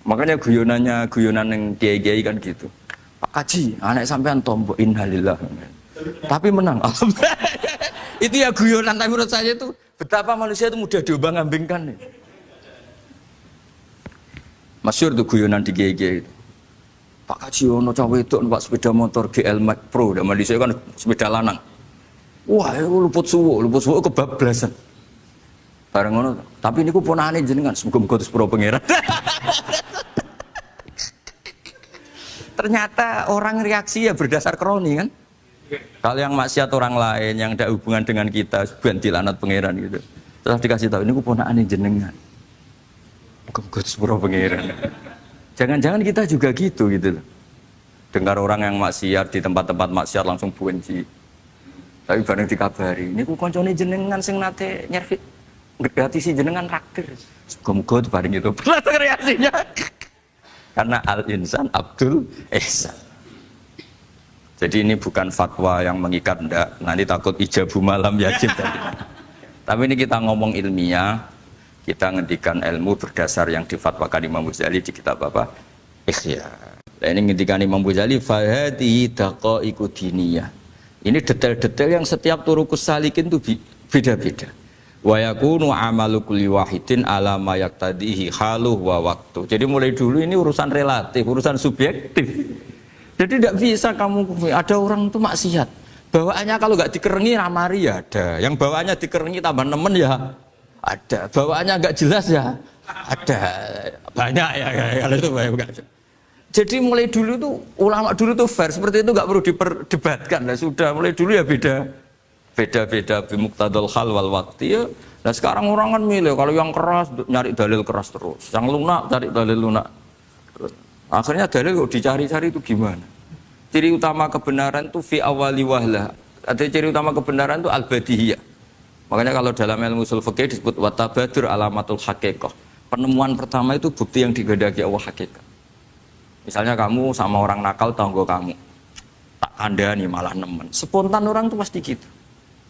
Makanya guyonan yang kiai-kiai kan gitu. Pak Kaji, anak sampean tombok innalillah. Tapi menang. Alhamdulillah. Itu ya guyonan, tapi menurut saya itu betapa manusia itu mudah diombang-ambingkan. Masyhur tuh guyonan di kiai-kiai itu. Pak Kaji ono cawe itu numpak sepeda motor GL Max Pro, zaman dhisik kan sepeda lanang. Wah, luput suwo kebablasan. Bareng ngono, tapi niku ponakane jenengan, muga-muga terus pro pangeran. Ternyata orang reaksi ya berdasar kroni kan. Kalau yang maksiat orang lain yang tidak hubungan dengan kita, ganti lanat pangeran gitu. Terus dikasih tahu ini ponakane jenengan. Muga-muga terus pro pangeran. Jangan-jangan kita juga gitu loh. Dengar orang yang maksiat di tempat-tempat maksiat langsung benci. Tapi bareng dikabari, ini ku koncone jenengan sing nate nyervis gratiisi jenengan traktir. Muga-muga bareng itu. Langsung reaksinya. Karena al-insan Abdul Ihsan. Jadi ini bukan fatwa yang mengikat, enggak. Nanti takut ijabu malam yajib tadi. Tapi ini kita ngomong ilmiah. Kita ngendikan ilmu berdasar yang difatwakan Imam Ghazali di kitab apa? Ihya. Nah, ini ngendikan Imam Ghazali fahadi daqaiqu diniyah. Ini detail-detail yang setiap turukus salikin itu beda-beda. Wa yakunu amalu kulli wahidin ala ma yaqtadihi haluh wa waktu. Jadi mulai dulu ini urusan relatif, urusan subjektif. Jadi tidak bisa kamu ada orang itu maksiat. Bawaannya kalau nggak dikerengi ramari ya ada. Yang bawaannya dikerengi tambah nemen ya ada. Bawaannya nggak jelas ya ada. Banyak ya kalau itu banyak. Jadi mulai dulu tuh ulama dulu tuh fair seperti itu nggak perlu diperdebatkan. Nah, sudah mulai dulu ya beda bimuqtadal hal wal waqti ya. Nah sekarang orang kan milih kalau yang keras nyari dalil keras terus, yang lunak cari dalil lunak. Akhirnya dalil kok dicari-cari itu gimana? Ciri utama kebenaran itu fi awali wahlah. Ada ciri utama kebenaran itu al-badihiyah. Makanya kalau dalam ilmu ushul fikih disebut watabadur alamatul haqiqah. Penemuan pertama itu bukti yang digandaki Allah hakikat. Misalnya kamu sama orang nakal tanggo kamu, tak kandani malah nemen. Spontan orang itu pasti gitu.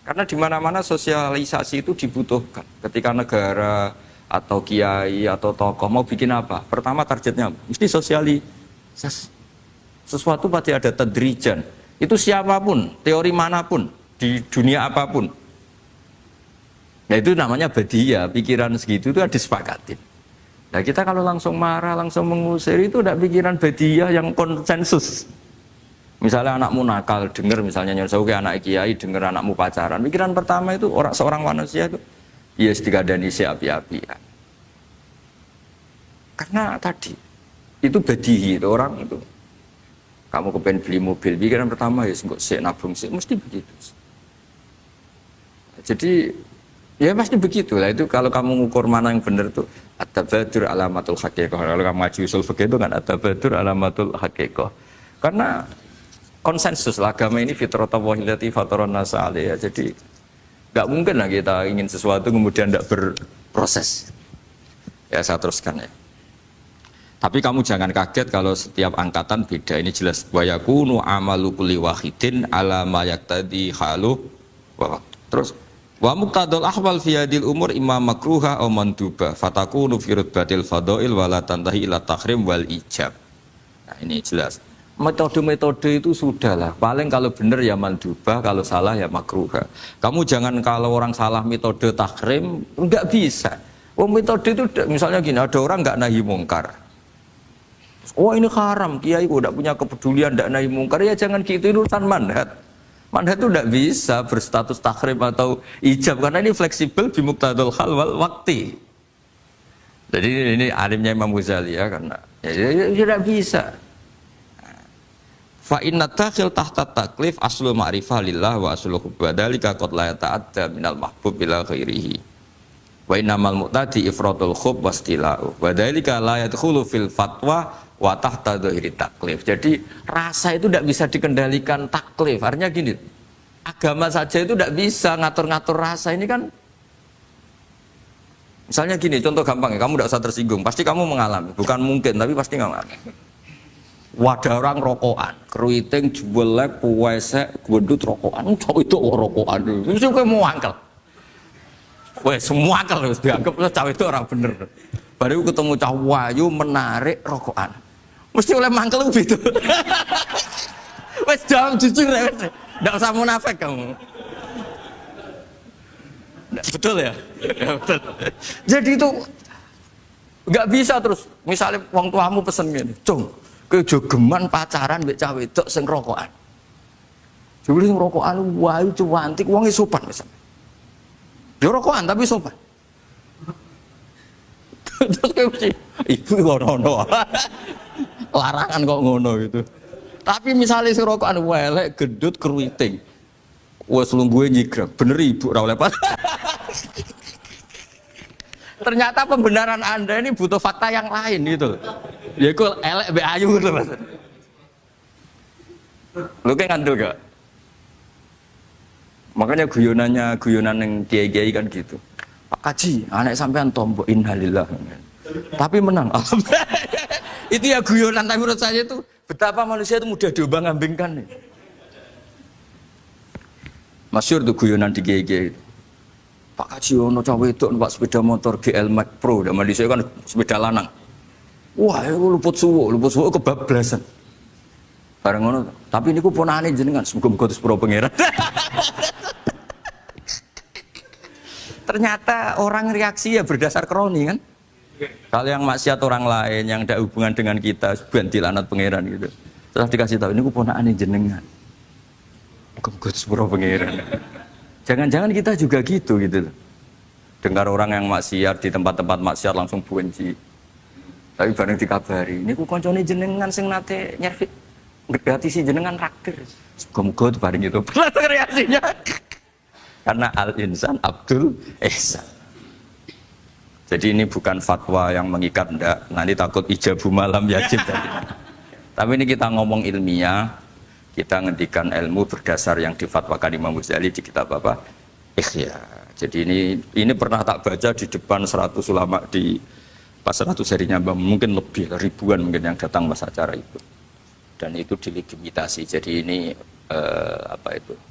Karena di mana-mana sosialisasi itu dibutuhkan. Ketika negara atau kiai atau tokoh mau bikin apa? Pertama targetnya mesti sosialisasi. Sesuatu pasti ada tadrijan. Itu siapapun, teori manapun, di dunia apapun. Nah itu namanya badiyah, pikiran segitu itu disepakatin. Nah kita kalau langsung marah, langsung mengusir itu udah pikiran badiyah yang konsensus. Misalnya anakmu nakal, dengar misalnya nyuruh ke anak kiai, dengar anakmu pacaran. Pikiran pertama itu seorang manusia itu, ya dikadani api-api. Karena tadi itu badihi itu orang itu. Kamu kepengen beli mobil, pikiran pertama ya nggak sih nabung sih, mesti begitu. Jadi ya pasti begitu lah itu kalau kamu ngukur mana yang benar tuh at-tabadur alamatul haqiqah. Kalau kamu ngaji usul fikih itu kan at-tabadur alamatul haqiqah. Karena konsensus lah agama ini fitratallahi allati fataran nasa 'alaiha. Jadi nggak mungkin lah kita ingin sesuatu kemudian tidak berproses. Ya saya teruskan ya. Tapi kamu jangan kaget kalau setiap angkatan beda. Ini jelas wa yakunu amalu kulli wahidin ala ma yaqtadi halu wa terus wa muqtadal ahwal fi hadil umur imma makruha aw manduba fatakunu fi rutbatil fadail wala tantahi ila tahrim wal ijab. Nah, ini jelas. Metode-metode itu sudahlah. Paling kalau benar ya mandubah, kalau salah ya makruha. Kamu jangan kalau orang salah metode tahrim enggak bisa. Oh metode itu misalnya gini, ada orang enggak nahi mungkar. Oh ini haram, kiai kok enggak punya kepedulian enggak nahi mungkar, ya jangan gitu, ini urusan manhat. Manhat itu enggak bisa berstatus tahrim atau ijab karena ini fleksibel bimuqtadal hal wal waqti. Jadi ini alimnya Imam Ghazali ya karena ya tidak bisa. Fa inna takhil tahta taklif aslu ma'rifah lillah wa aslu hubadalika qad la yata'adda minal mahbub ila ghairihi wa innamal mu'tadi ifratul khub wastila'u wa dalika la yadkhulu fil fatwa wa tahta dhahiri taklif. Jadi rasa itu tidak bisa dikendalikan taklif. Artinya gini, agama saja itu tidak bisa ngatur-ngatur rasa. Ini kan misalnya gini, contoh gampang ya, kamu tidak usah tersinggung, pasti kamu mengalami, bukan mungkin tapi pasti mengalami. Wadah orang rokokan, keriting, jebelek, puwesek, gedut rokokan, itu rokokan dulu, mesti kayak mau angkel. Weh, semua angkel harus dianggap cawe itu orang bener. Baru ketemu cah wayu menarik rokokan. Mesti oleh mangkel gitu. Wes jawab jujur ya, wes. Nggak usah munafik kamu. Betul ya? Ya betul. Jadi itu nggak bisa terus. Misalnya wong tuamu pesen gini, cung, kejogeman pacaran mbek cah wedok sing rokokan. Jadi sing rokokan wayu cuantik, wong sopan misalnya. Dia rokokan tapi sopan. Terus kayak mesti ibu ngono. Larangan kok ngono gitu. Tapi misalnya si rokokan welek, gedut, keruiting, wes lungguhe nyigrek, bener ibu ora oleh pas. Ternyata pembenaran Anda ini butuh fakta yang lain gitu. Ya iku elek mbek ayu gitu Mas. Lu kayak ngandel gak? Makanya guyonan yang kiai-kiai kan gitu. Pak Kaji, anak sampean tombok innalillah. Tapi menang. Itu ya guyonan, tapi menurut saya itu betapa manusia itu mudah diombang-ambingkan nih. Masyhur tuh guyonan di GG. Pak Kaji ono cawe itu numpak sepeda motor GL Max Pro, zaman di saya kan sepeda lanang. Wah, itu luput suwo kebablasan. Bareng ngono, tapi niku ponakane jenengan muga-muga terus pro pangeran. Ternyata orang reaksi ya berdasar kroni kan. Kalau yang maksiat orang lain yang ada hubungan dengan kita, ganti lanat pangeran gitu. Setelah dikasih tahu ini keponakan jenengan. Muga-muga sepuro pangeran. Jangan-jangan kita juga gitu loh. Dengar orang yang maksiat di tempat-tempat maksiat langsung benci. Tapi bareng dikabari, ini ku koncone jenengan sing nate nyervit ngedati si jenengan raktir. Muga-muga bareng itu. Reaksinya. Karena al-insan Abdul Ihsan. Jadi ini bukan fatwa yang mengikat, enggak. Nanti takut ijabu malam yajib tadi. Tapi ini kita ngomong ilmiah, kita ngendikan ilmu berdasar yang difatwakan Imam Ghazali di kitab apa? Ikhya. Jadi ini pernah tak baca di depan 100 ulama di pas 100 serinya, mungkin lebih ribuan mungkin yang datang pas acara itu. Dan itu dilegitimasi. Jadi ini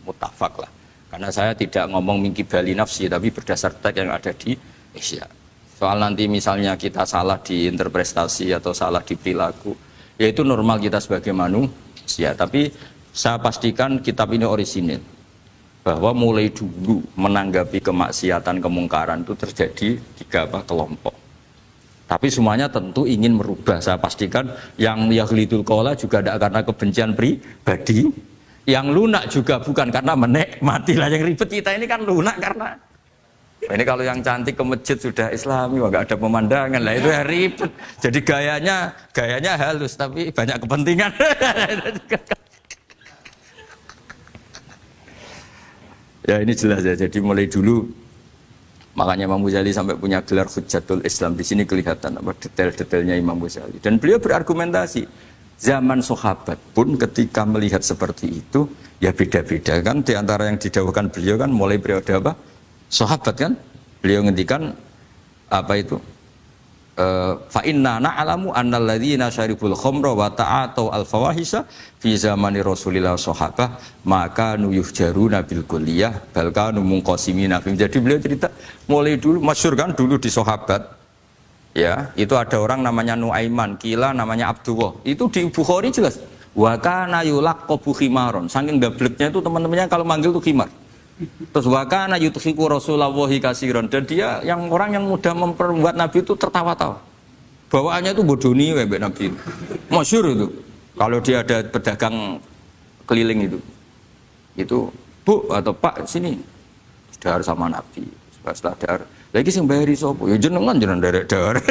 mutafak lah. Karena saya tidak ngomong mingki bali nafsi, tapi berdasar teks yang ada di Ihya. Soal nanti misalnya kita salah di interpretasi atau salah di perilaku, ya itu normal kita sebagai manusia. Tapi saya pastikan kitab ini orisinil, bahwa mulai dulu menanggapi kemaksiatan, kemungkaran itu terjadi 3 kelompok. Tapi semuanya tentu ingin merubah. Saya pastikan yang yahlidul qola juga tidak karena kebencian pribadi. Yang lunak juga bukan karena menikmati lah. Yang ribet kita ini kan lunak karena ini kalau yang cantik ke masjid sudah Islami, nggak ada pemandangan lah, itu ya ribet. Jadi gayanya halus tapi banyak kepentingan. Ya ini jelas ya. Jadi mulai dulu makanya Imam Ghazali sampai punya gelar Hujjatul Islam. Di sini kelihatan apa detail-detailnya Imam Ghazali. Dan beliau berargumentasi. Zaman sahabat pun ketika melihat seperti itu ya beda-beda kan, di antara yang didawuhkan beliau kan mulai periode apa? Sahabat kan, beliau ngendikan apa itu? Fa inna na'lamu annal ladzina syaribul khamra wa ta'atu al fawahisha fi zamani Rasulillah sahabah maka nuyuhjaruna bil kulliyah bal kanu munqasimina. Jadi beliau cerita mulai dulu masyhur kan dulu di sahabat. Ya, itu ada orang namanya Nuaiman, kila namanya Abdullah. Itu di Bukhari jelas. Wa kana yulaqqabu khimaron. Saking dableknya itu teman-temannya kalau manggil tuh khimar. Terus wa kana yuthiqu Rasulullah katsiran. Dan dia yang orang yang mudah memperbuat Nabi itu tertawa-tawa. Bawaannya itu bodoni mbek Nabi. Masyhur itu. Kalau dia ada pedagang keliling itu. Itu, Bu atau Pak sini. Dahar sama Nabi. Setelah dahar lagi sing bayari sapa? Ya jenengan derek dahar.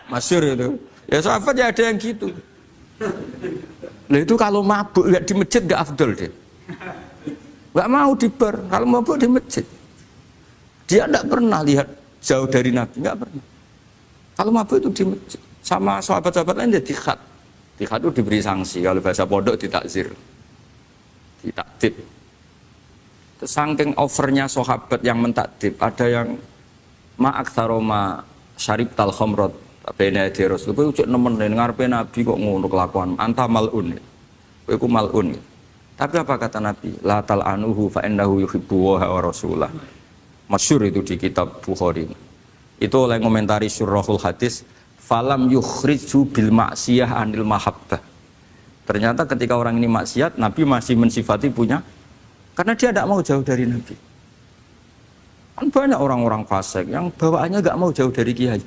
Masyhur itu. Ya sahabat ya ada yang gitu. Lah itu kalau mabuk enggak di masjid enggak afdol deh. Enggak mau di bar, kalau mabuk di masjid. Dia enggak pernah lihat jauh dari Nabi, enggak pernah. Kalau mabuk itu di masjid. Sama sahabat-sahabat lain dia dikhat. Dikhat itu diberi sanksi, kalau bahasa pondok ditakzir. Ditakdib. Saking overnya sahabat yang mentakdib, ada yang ma'aktsaroma syarib tal khamrat bena di Rasul kowe cek nemen ngarepe Nabi kok ngono kelakuan anta malun kowe iku malun. Tapi apa kata Nabi? La tal anuhu fa innahu yuhibbu wa rasulah. Masyhur itu di kitab Bukhari. Itu oleh komentari Syurahul Hadis, falam yukhriju bil maksiyah anil mahabbah. Ternyata ketika orang ini maksiat, Nabi masih mensifati punya, karena dia tidak mau jauh dari Nabi. Kan banyak orang-orang fasik yang bawaannya nggak mau jauh dari kiai.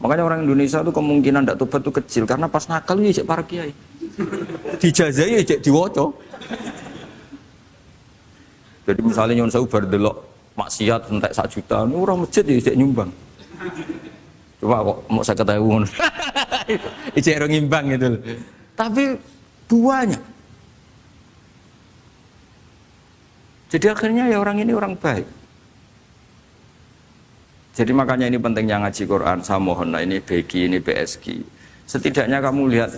Makanya orang Indonesia itu kemungkinan tidak tobat itu kecil, karena pas nakal ya para kiai. Dijazai ya diwoco. Jadi misalnya nyon sewu bar delok maksiat entek 1 juta, ini orang masjid ya nyumbang. Coba kok mau 50.000 ngono. Ijek ora ngimbang gitu loh. Tapi buahnya. Jadi akhirnya ya orang ini orang baik. Jadi makanya ini pentingnya ngaji Quran. Saya mohon lah, ini BG, ini BSG. Setidaknya kamu lihat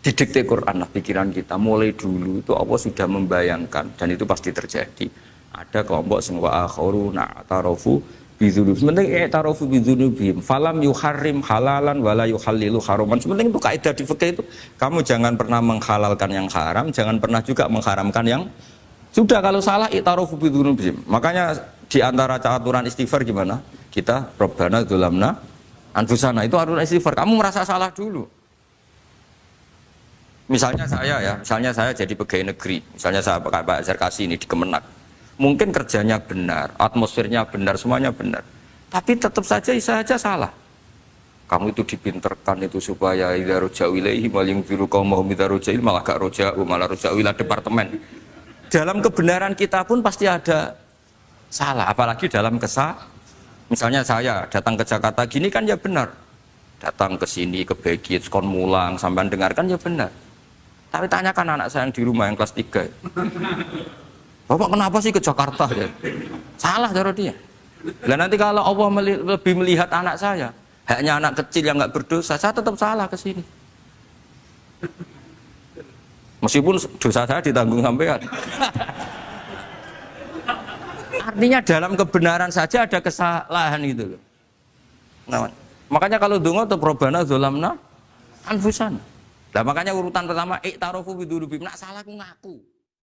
di dikte Quran lah pikiran kita. Mulai dulu itu Allah sudah membayangkan, dan itu pasti terjadi. Ada kelompok sing wa akharu na'tarafu bidzunub. Sementing i'tarafu bidzunubihim. Falam yuharrim halalan wala yuhallilu haraman. Sementing itu kaidah di fikih itu, kamu jangan pernah menghalalkan yang haram, jangan pernah juga mengharamkan yang sudah. Kalau salah i'tarafu bidzunubihim. Makanya di antara aturan istighfar gimana? Kita Rabbana dzulamna anfusana, itu aturan istighfar. Kamu merasa salah dulu. Misalnya saya jadi pegawai negeri, misalnya saya pakai Pak Zarkasi ini di Kemenak. Mungkin kerjanya benar, atmosfernya benar, semuanya benar. Tapi tetap saja saya aja salah. Kamu itu dipinterkan itu supaya idza roja'u ilaihi maling biru qaumahum idza roja'il malah gak roja'u, malah roja'u ila departemen. Dalam kebenaran kita pun pasti ada salah, apalagi dalam misalnya saya datang ke Jakarta gini kan ya benar, datang ke sini ke Begit kon mulang sampai dengarkan ya benar. Tapi tanyakan anak saya yang di rumah yang kelas 3, Bapak kenapa sih ke Jakarta ya? Salah cara dia. Dan nanti kalau Allah lebih melihat anak saya, hanya anak kecil yang nggak berdosa, saya tetap salah ke sini. Meskipun dosa saya ditanggung sampean. Artinya dalam kebenaran saja ada kesalahan gitu loh. Nah, makanya kalau donga atau Rabbana dzulamna anfusana. Nah, makanya urutan pertama i'tarafu bidzunubihim, nak salah aku ngaku.